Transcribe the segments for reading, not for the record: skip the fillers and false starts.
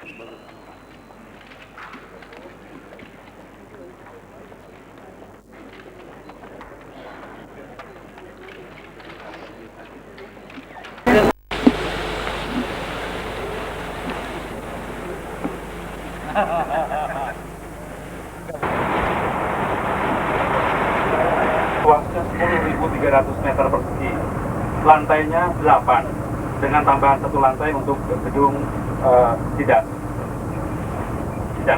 Luasnya 10.300 meter persegi, lantainya 8, dengan tambahan satu lantai untuk gedung sidang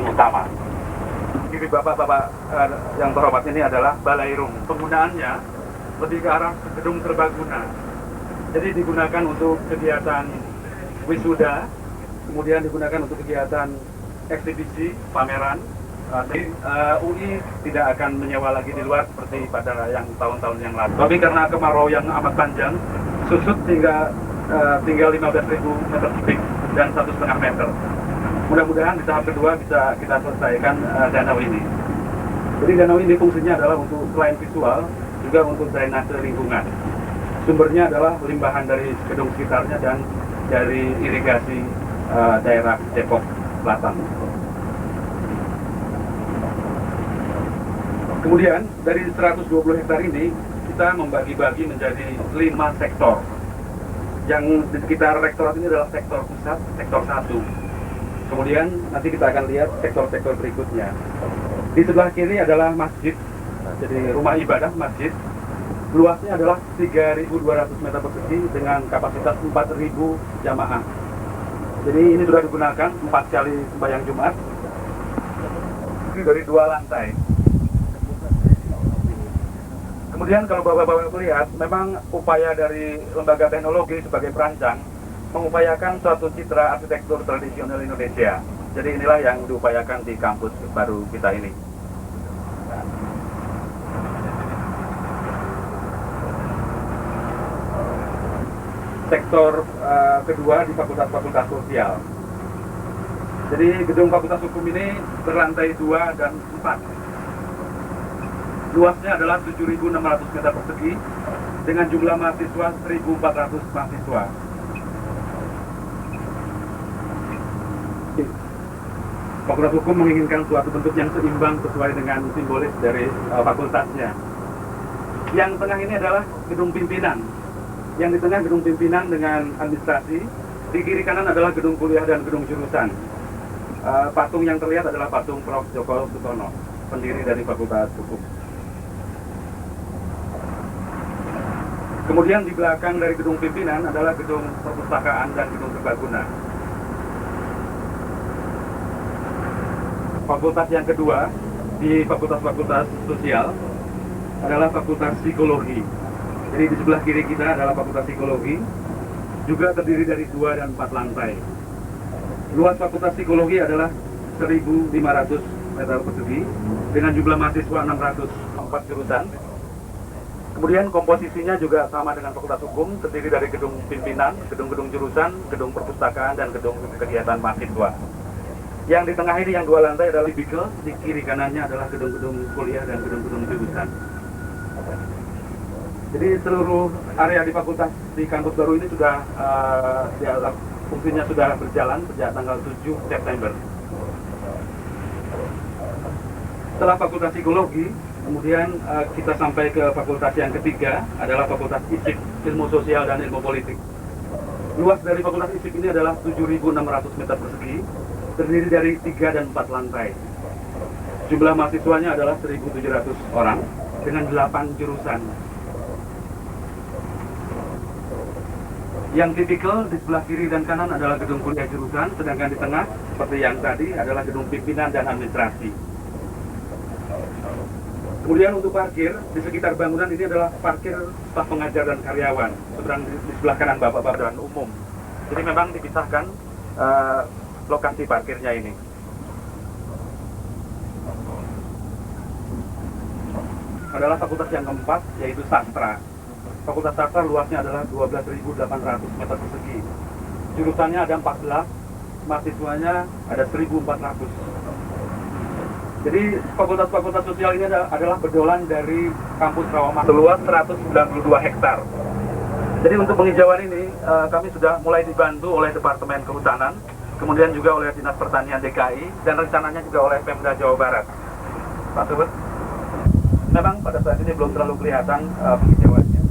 utama. Kiri bapak-bapak yang terhormat ini adalah Balairum. Penggunaannya lebih ke arah gedung serbaguna. Jadi digunakan untuk kegiatan wisuda, kemudian digunakan untuk kegiatan eksibisi, pameran. UI tidak akan menyewa lagi di luar seperti pada yang tahun-tahun yang lalu. Tapi karena kemarau yang amat panjang, susut hingga tinggal 15.000 meter kubik dan 1,5 meter. Mudah-mudahan di tahap kedua bisa kita selesaikan danau ini. Jadi danau ini fungsinya adalah untuk selain visual, juga untuk drainase lingkungan. Sumbernya adalah limpahan dari gedung sekitarnya dan dari irigasi daerah Depok Selatan. Kemudian dari 120 hektar ini kita membagi-bagi menjadi 5 sektor. Yang di sekitar rektorat ini adalah sektor pusat, sektor 1. Kemudian nanti kita akan lihat sektor-sektor berikutnya. Di sebelah kiri adalah masjid, jadi rumah ibadah masjid. Luasnya adalah 3.200 meter persegi dengan kapasitas 4.000 jamaah. Jadi ini sudah digunakan 4 kali sembahyang Jumat. Ini dari 2 lantai. Kemudian kalau Bapak-Bapak melihat, memang upaya dari lembaga teknologi sebagai perancang mengupayakan suatu citra arsitektur tradisional Indonesia. Jadi inilah yang diupayakan di kampus baru kita ini. Sektor kedua di fakultas-fakultas sosial. Jadi gedung Fakultas Hukum ini berlantai 2 dan 4. Luasnya adalah 7.600 meter persegi dengan jumlah mahasiswa 1.400 mahasiswa. Fakultas Hukum menginginkan suatu bentuk yang seimbang sesuai dengan simbolis dari fakultasnya. Yang tengah ini adalah gedung pimpinan. Yang di tengah gedung pimpinan dengan administrasi, di kiri kanan adalah gedung kuliah dan gedung jurusan. Patung yang terlihat adalah patung Prof. Djoko Sutono, pendiri dari Fakultas Hukum. Kemudian di belakang dari gedung pimpinan adalah gedung perpustakaan dan gedung serbaguna. Fakultas yang kedua di fakultas-fakultas sosial adalah Fakultas Psikologi. Jadi di sebelah kiri kita adalah Fakultas Psikologi, juga terdiri dari 2 dan 4 lantai. Luas Fakultas Psikologi adalah 1.500 meter persegi dengan jumlah mahasiswa 604 jurusan. Kemudian komposisinya juga sama dengan Fakultas Hukum, terdiri dari gedung pimpinan, gedung-gedung jurusan, gedung perpustakaan, dan gedung kegiatan mahasiswa. Yang di tengah ini yang 2 lantai adalah kubikel, di kiri kanannya adalah gedung-gedung kuliah dan gedung-gedung jurusan. Jadi seluruh area di fakultas di kampus baru ini sudah fungsinya sudah berjalan sejak tanggal 7 September. Setelah Fakultas Psikologi, kemudian kita sampai ke fakultas yang ketiga, adalah Fakultas ISIP, Ilmu Sosial dan Ilmu Politik. Luas dari Fakultas ISIP ini adalah 7.600 meter persegi, terdiri dari 3 dan 4 lantai. Jumlah mahasiswanya adalah 1.700 orang, dengan 8 jurusan. Yang tipikal di sebelah kiri dan kanan adalah gedung kuliah jurusan, sedangkan di tengah, seperti yang tadi, adalah gedung pimpinan dan administrasi. Kemudian untuk parkir, di sekitar bangunan ini adalah parkir staf pengajar dan karyawan, di sebelah kanan bapak-bapak dan umum. Jadi memang dipisahkan lokasi parkirnya ini. Adalah fakultas yang keempat, yaitu sastra. Fakultas sastra luasnya adalah 12.800 meter persegi. Jurusannya ada 14, mahasiswanya ada 1.400. Jadi fakultas-fakultas sosial ini adalah bedolan dari kampus Rawamangun seluas 192 hektar. Jadi untuk penghijauan ini kami sudah mulai dibantu oleh Departemen Kehutanan kemudian juga oleh Dinas Pertanian DKI, dan rencananya juga oleh Pemda Jawa Barat. Pak Subet, memang pada saat ini belum terlalu kelihatan penghijauannya.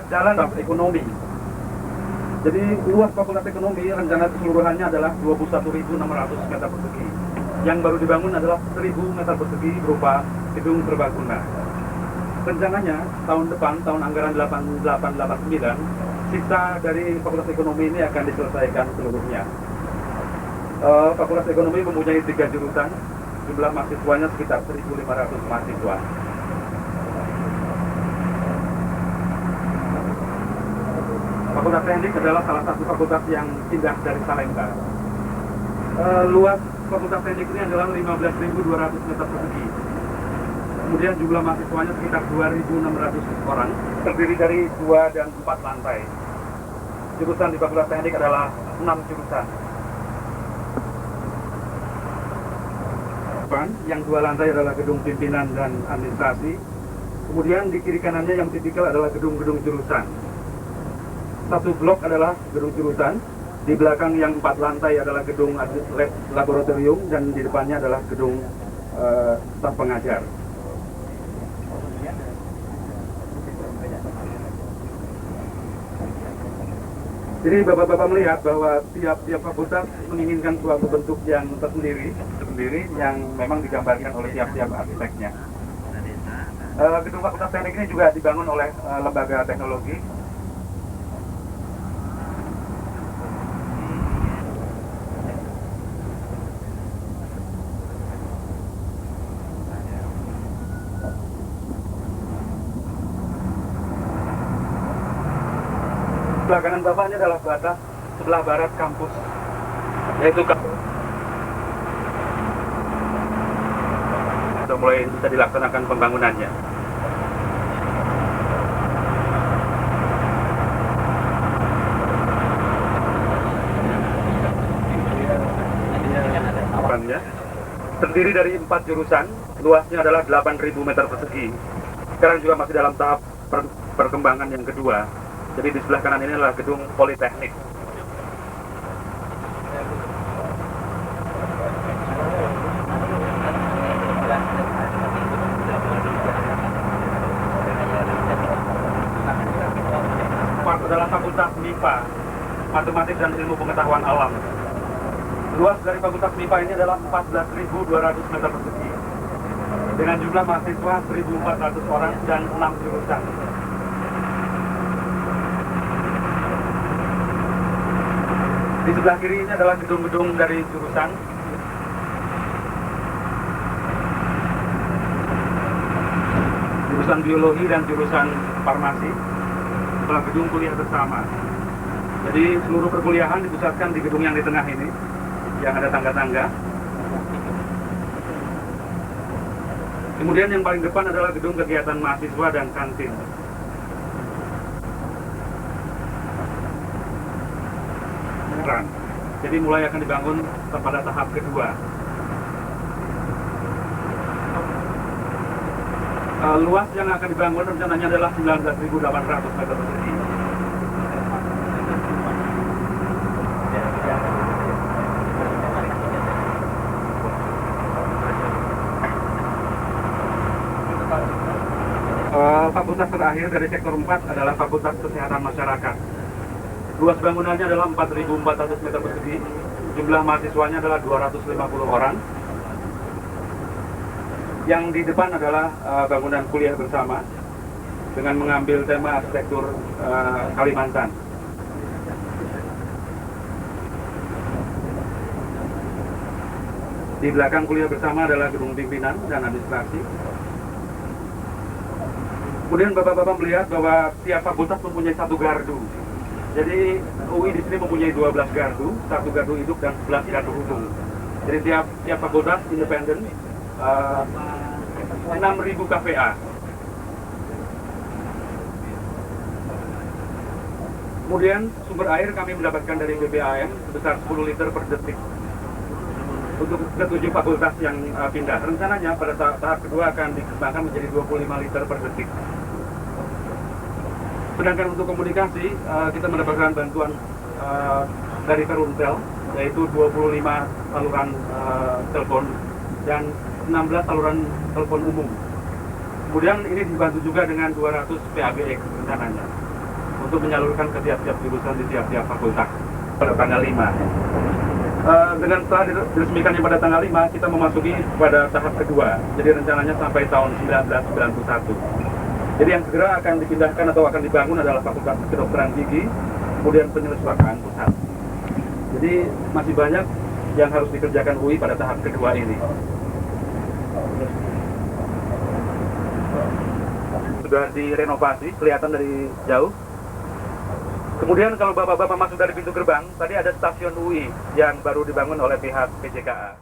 Jalan ekonomi. Jadi luas Fakultas Ekonomi rencana keseluruhannya adalah 21.600 meter persegi. Yang baru dibangun adalah 1.000 meter persegi berupa gedung serbaguna. Rencananya tahun depan, tahun anggaran 8889, sisa dari Fakultas Ekonomi ini akan diselesaikan seluruhnya. Fakultas Ekonomi mempunyai 3 jurusan, jumlah mahasiswanya sekitar 1.500 mahasiswa. Fakultas Teknik adalah salah satu fakultas yang pindah dari Salemba. Luas Fakultas Teknik ini adalah 15.200 meter persegi. Kemudian jumlah mahasiswanya sekitar 2.600 orang, terdiri dari 2 dan 4 lantai. Jurusan di Fakultas Teknik adalah 6 jurusan. Yang 2 lantai adalah gedung pimpinan dan administrasi. Kemudian di kiri kanannya yang tipikal adalah gedung-gedung jurusan. Satu blok adalah gedung jurusan, di belakang yang 4 lantai adalah gedung lab laboratorium, dan di depannya adalah gedung staf pengajar. Jadi Bapak-Bapak melihat bahwa tiap fakultas menginginkan suatu bentuk yang tersendiri yang memang digambarkan oleh tiap arsiteknya. Gedung Fakultas Teknik ini juga dibangun oleh lembaga teknologi. Sebelah kanan Bapaknya adalah batas sebelah barat kampus, yaitu sudah mulai bisa dilaksanakan pembangunannya. Terdiri dari 4 jurusan, luasnya adalah 8.000 meter persegi. Sekarang juga masih dalam tahap perkembangan yang kedua. Jadi di sebelah kanan ini adalah gedung Politeknik. Adalah Fakultas MIPA, Matematik dan Ilmu Pengetahuan Alam. Luas dari Fakultas MIPA ini adalah 14.200 meter persegi, dengan jumlah mahasiswa 1.400 orang dan 6 jurusan. Di sebelah kiri ini adalah gedung-gedung dari jurusan. Jurusan Biologi dan jurusan Farmasi. Setelah gedung kuliah bersama. Jadi seluruh perkuliahan dipusatkan di gedung yang di tengah ini, yang ada tangga-tangga. Kemudian yang paling depan adalah gedung kegiatan mahasiswa dan kantin. Jadi mulai akan dibangun pada tahap kedua. Luas yang akan dibangun rencananya adalah 19.800 meter persegi. Fakultas terakhir dari sektor 4 adalah Fakultas Kesehatan Masyarakat. Luas bangunannya adalah 4.400 meter persegi. Jumlah mahasiswanya adalah 250 orang. Yang di depan adalah bangunan kuliah bersama dengan mengambil tema arsitektur Kalimantan. Di belakang kuliah bersama adalah gedung pimpinan dan administrasi. Kemudian Bapak-Bapak melihat bahwa tiap fakultas mempunyai 1 gardu. Jadi UI di sini mempunyai 12 gardu, 1 gardu induk dan 11 gardu hubung. Jadi tiap fakultas independen, 6.000 KVA. Kemudian sumber air kami mendapatkan dari BPAM sebesar 10 liter per detik untuk ke-7 fakultas yang pindah. Rencananya pada tahap kedua akan dikembangkan menjadi 25 liter per detik. Sedangkan untuk komunikasi, kita mendapatkan bantuan dari Telkomsel, yaitu 25 saluran telepon dan 16 saluran telepon umum. Kemudian ini dibantu juga dengan 200 PABX rencananya untuk menyalurkan ke tiap-tiap jurusan di tiap-tiap fakultas pada tanggal 5. Dengan setelah diresmikannya pada tanggal 5, kita memasuki pada tahap kedua. Jadi rencananya sampai tahun 1991. Jadi yang segera akan dipindahkan atau akan dibangun adalah Fakultas Kedokteran Gigi, kemudian penyelesaian pusat. Jadi masih banyak yang harus dikerjakan UI pada tahap kedua ini. Sudah direnovasi, kelihatan dari jauh. Kemudian kalau bapak-bapak masuk dari pintu gerbang, tadi ada stasiun UI yang baru dibangun oleh pihak PJKA.